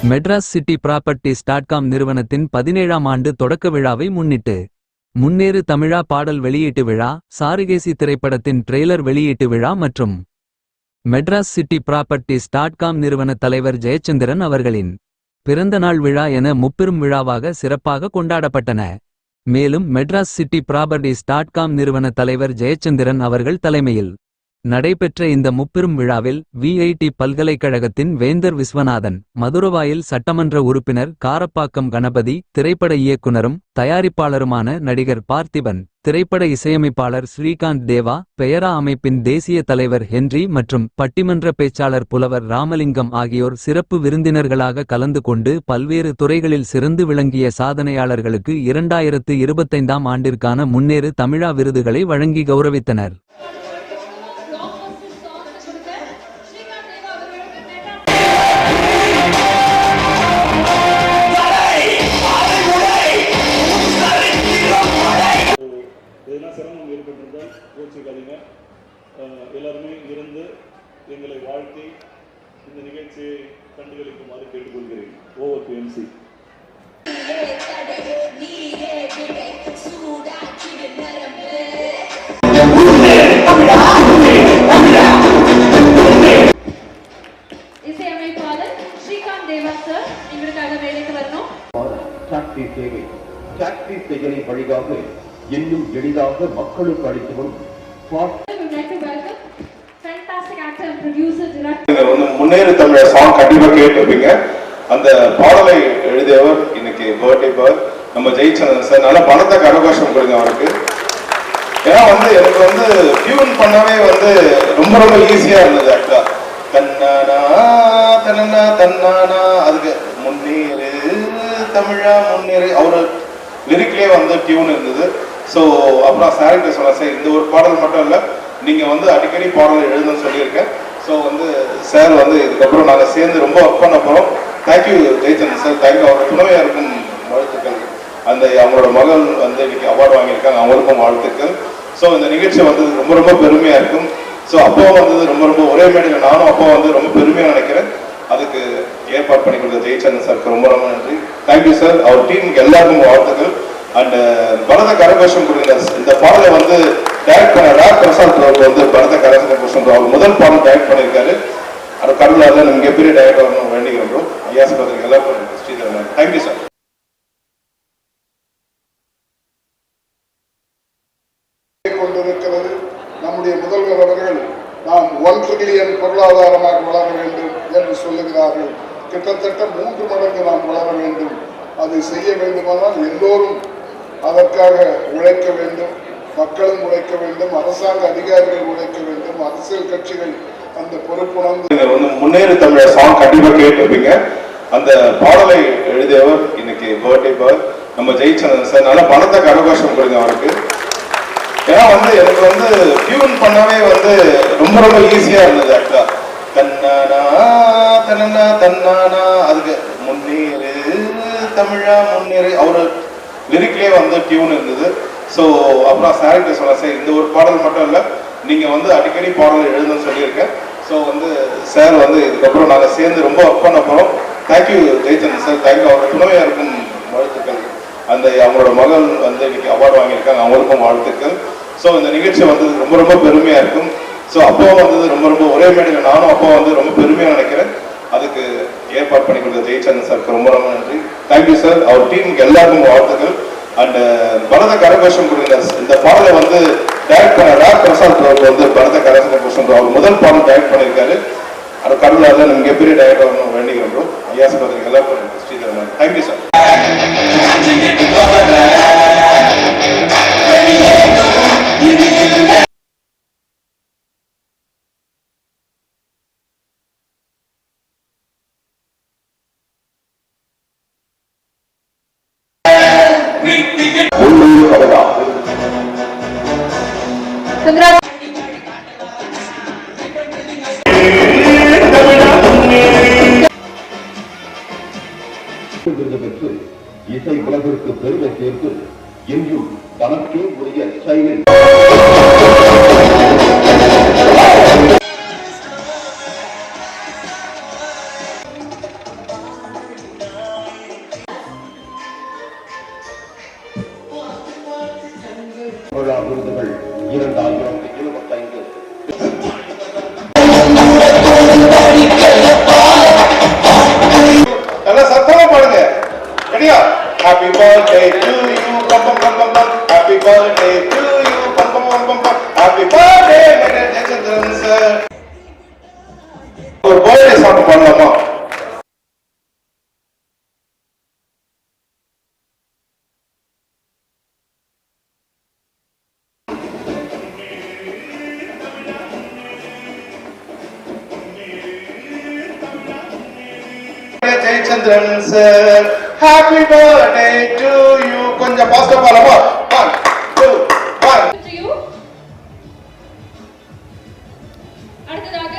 Madras city ப்ராப்பர்ட்டிஸ்.com நிறுவனத்தின் 17ஆம் ஆண்டு தொடக்க விழாவை முன்னிட்டு முன்னேறு தமிழா பாடல் வெளியீட்டு விழா, சாருகேசி திரைப்படத்தின் ட்ரெய்லர் வெளியீட்டு விழா மற்றும் மெட்ராஸ் சிட்டி ப்ராப்பர்ட்டிஸ்.com நிறுவன தலைவர் ஜெயச்சந்திரன் அவர்களின் பிறந்தநாள் விழா என முப்பெரும் விழாவாக சிறப்பாக கொண்டாடப்பட்டன. மேலும் மெட்ராஸ் சிட்டி ப்ராப்பர்ட்டிஸ்.com நிறுவன தலைவர் ஜெயச்சந்திரன் அவர்கள் தலைமையில் நடைபெற்ற இந்த முப்பெரும் விழாவில் விஐடி பல்கலைக்கழகத்தின் வேந்தர் விஸ்வநாதன், மதுரவாயில் சட்டமன்ற உறுப்பினர் காரப்பாக்கம் கணபதி, திரைப்பட இயக்குனரும் தயாரிப்பாளருமான நடிகர் பார்த்திபன், திரைப்பட இசையமைப்பாளர் ஸ்ரீகாந்த் தேவா, பெயரா அமைப்பின் தேசிய தலைவர் ஹென்றி மற்றும் பட்டிமன்ற பேச்சாளர் புலவர் ராமலிங்கம் ஆகியோர் சிறப்பு விருந்தினர்களாக கலந்து கொண்டு பல்வேறு துறைகளில் சிறந்து விளங்கிய சாதனையாளர்களுக்கு 2025ஆம் ஆண்டிற்கான முன்னேறு தமிழா விருதுகளை வழங்கி கௌரவித்தனர். சிரமம் ஏற்பட்டிருந்தால் கோச்சிக்காதீங்க. எல்லாருமே இருந்து எங்களை வாழ்த்தி இந்த நிகழ்ச்சியை கண்டுகளிக்குமாறு கேட்டுக்கொள்கிறேன். Over to MC. இசையமைப்பாளர் ஸ்ரீகாந்த் தேவா சார் எங்களுக்காக வேலைக்கு வரணும். சக்தி சேவை சக்தி செயலை வழியாக இன்னும் எளிதாக மக்களுக்கு அளித்து வரும் முன்னேறு தமிழ சாங் கண்டிப்பா கேட்டிருப்பீங்க. அந்த பாடலை எழுதியவர் இன்னைக்கு பர்த்டே பாய் நம்ம ஜெயச்சந்திரன் சார். நல்ல பணத்தை கரகோஷம் கொடுங்க அவருக்கு. ஏன்னா எனக்கு டியூன் பண்ணவே ரொம்ப ரொம்ப ஈஸியா இருந்தது. ஆக்சுவலா தன்னானா தன்னா தன்னானா அதுக்கு முன்னேறு தமிழா முன்னேறு அவரு லிரிக்லேயே டியூன் இருந்தது. ஸோ அப்புறம் சார்கிட்ட சொல்ல சார் இந்த ஒரு பாடல் மட்டும் இல்லை, நீங்கள் அடிக்கடி பாடல் எழுதுன்னு சொல்லியிருக்கேன். ஸோ சார் இதுக்கப்புறம் நாங்கள் சேர்ந்து ரொம்ப ஒர்க் பண்ண போகிறோம். Thank you Jayachandran sir, thank you. அவரோட துணையாக இருக்கும் வாழ்த்துக்கள். அவங்களோட மகள் இன்னைக்கு அவார்டு வாங்கியிருக்காங்க, அவங்களுக்கும் வாழ்த்துக்கள். ஸோ இந்த நிகழ்ச்சி ரொம்ப ரொம்ப பெருமையாக இருக்கும். ஸோ அப்போ ரொம்ப ரொம்ப ஒரே மேடையில் நானும் அப்போ ரொம்ப பெருமையாக நினைக்கிறேன். அதுக்கு ஏற்பாடு பண்ணி கொடுத்த ஜெயச்சந்திரன் சாருக்கு ரொம்ப ரொம்ப நன்றி. Thank you sir. அவர் டீமுக்கு எல்லாருக்கும் வாழ்த்துக்கள். அண்ட் பரத கரகோஷம் கொடுங்க. இந்த பாடலை டைரக்ட் பண்ண ராக் பிரசாத் அவருக்கு பரத கரகோஷம் அவர் முதல் பாடல் டைரக்ட் பண்ணியிருக்காரு. அது கடவுளாக நம்ம பெரிய டைரக்டர் வரணும் வேண்டிக்கிறோம். ஐயாஸ் பத்திரிகை எல்லாருக்கும் ஸ்ரீதரன். Thank you sir. கொண்டிருக்கிறது நம்முடைய முதல்வர் அவர்கள் நாம் 1 ட்ரில்லியன் பொருளாதாரமாக வளர வேண்டும் என்று சொல்லுகிறார்கள். கிட்டத்தட்ட 3 மடங்கு நாம் வளர வேண்டும். அதை செய்ய வேண்டுமானால் எல்லோரும் அதற்காக உழைக்க வேண்டும். மக்களும் உழைக்க வேண்டும், அரசாங்க அதிகாரிகள் உழைக்க வேண்டும், அரசியல் கட்சிகள் அந்த பொறுப்புணர்ந்து முன்னேறு தமிழ சாங் கண்டிப்பா கேட்டிருப்பீங்க. அந்த பாடலை எழுதியவர் இன்னைக்கு பர்த்டே பாய் நம்ம ஜெயச்சந்திரன் சார். நல்ல பணத்தை கரகோஷம் கொடுங்க அவருக்கு. ஏன்னா எனக்கு டியூன் பண்ணவே ரொம்ப ரொம்ப ஈஸியா இருந்தது. ஆக்சுவலா தன்னானா தன்னா தன்னானா அதுக்கு முன்னேறு தமிழா முன்னேறு அவரு லிரிக்லேயே டியூன் இருந்தது. ஸோ அப்புறம் சார்கிட்ட சொல்ல சார் இந்த ஒரு பாடல் மட்டும் இல்லை, நீங்கள் அடிக்கடி பாடல் எழுதுன்னு சொல்லியிருக்கேன். ஸோ சார் இதுக்கப்புறம் நாங்கள் சேர்ந்து ரொம்ப ஒர்க் பண்ண போகிறோம். Thank you Jayachandran sir, thank you. அவரோட துணையாக இருக்கும் வாழ்த்துக்கள். அவங்களோட மகள் இன்னைக்கு அவார்டு வாங்கியிருக்காங்க, அவங்களுக்கும் வாழ்த்துக்கள். ஸோ இந்த நிகழ்ச்சி ரொம்ப ரொம்ப பெருமையாக இருக்கும். ஸோ அப்போ ரொம்ப ரொம்ப ஒரே மேடையில் நானும் அப்போ ரொம்ப பெருமையாக நினைக்கிறேன். அதுக்கு ஏற்பாடு பண்ணி கொடுத்த ஜெயச்சந்திரன் சாருக்கு ரொம்ப ரொம்ப நன்றி. Thank you sir. அவர் டீமுக்கு எல்லாருக்கும் வாழ்த்துக்கள். அண்ட் பரத கரகோஷம் கொடுங்க. இந்த பாடலை டைரக்ட் பண்ண ராக் பிரசாத் அவருக்கு பரத கரகோஷம் அவர் முதல் பாடல் டைரக்ட் பண்ணியிருக்காரு. அது கடவுளாக நம்ம பெரிய டைரக்டர் வரணும் வேண்டிக்கிறோம். ஐயாஸ் பத்திரிகை எல்லாருக்கும் ஸ்ரீதரன். Thank you sir. பெற்று இசை உலகிற்கு பெருமை சேர்த்து எங்கும் தனக்கே உரிய ஸ்டைலில் சார். ஒரு பர்த்டே சாங் பண்ணலாமா? Jayachandran sir, happy birthday to you. கொஞ்சம் பாஸ்டா பாருமா? 1 2 1. To you. அடுத்ததாக